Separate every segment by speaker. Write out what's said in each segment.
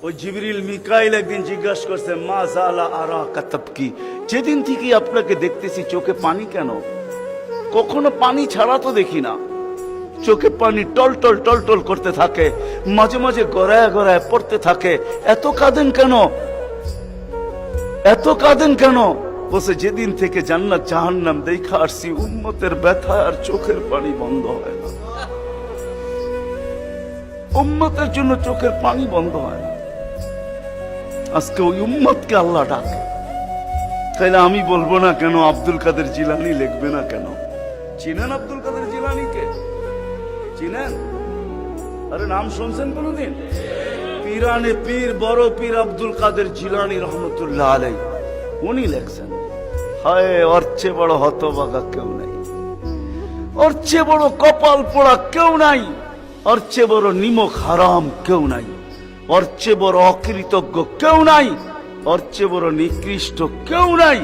Speaker 1: ওই জিবরিল মিকাইল একদিন জিজ্ঞাসা করছে মা জালা আরা কাতাবকি, যেদিন থেকে আপনাকে দেখতেছি চোখে পানি কেন? কখনো পানি ছাড়া তো দেখি না। চোখে পানি টলটল টলটল করতে থাকে, মাঝে মাঝে গড়ায় গড়ায় পড়তে থাকে, এত কাঁদেন কেন? এত কাঁদেন কেন? বসে যেদিন থেকে জান্নাত জাহান্নাম দেখা আসছি উম্মতের ব্যথা আর চোখের পানি বন্ধ হয় না। উম্মতের জন্য চোখের পানি বন্ধ হয় না। আজকে ওই উম্মতকে আল্লাহ ডাকে। তাইলে আমি বলবো না কেন আব্দুল কাদের জিলানী লিখবে না কেন? চিনেন আব্দুল কাদের জিলানীকে? চিনেন? আরে নাম শুনছেন কোনদিন? পীরানে পীর বড় পীর আব্দুল কাদের জিলানী রহমতুল্লাহ আলাইহি উনি লেখছেন, হায় ওর চেয়ে বড় হতভাগা কেউ নাই, ওর চেয়ে বড় কপাল পোড়া কেউ নাই, ওর চেয়ে বড় নিমক হারাম কেউ নাই, ওর চেয়ে বড় অকৃতজ্ঞ কেউ নাই, ওর চেয়ে বড় নিকৃষ্ট কেউ নাই।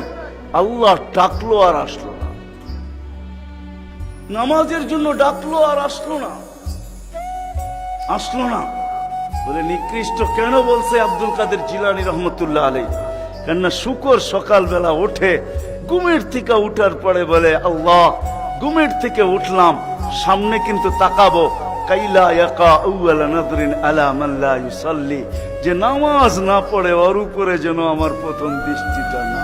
Speaker 1: আল্লাহ ডাকলো আর আসলো না, নামাজের জন্য ডাকলো আর আসলো না, আসলো না। বলে নিকৃষ্ট কেন বলছে আব্দুল কাদের জিলানী রহমতুল্লাহ আলাইহি? কেননা শুকর সকালবেলা ওঠে, ঘুমের থেকে উঠার পরে বলে আল্লাহ ঘুমের থেকে উঠলাম, সামনে কিন্তু তাকাবো, কাইলা ইয়াকা আউয়ালা নাদরিন আলা মান লা ইউসাল্লি, যে নামাজ না পড়ে ওর উপরে যেন আমার প্রথম দৃষ্টিটা না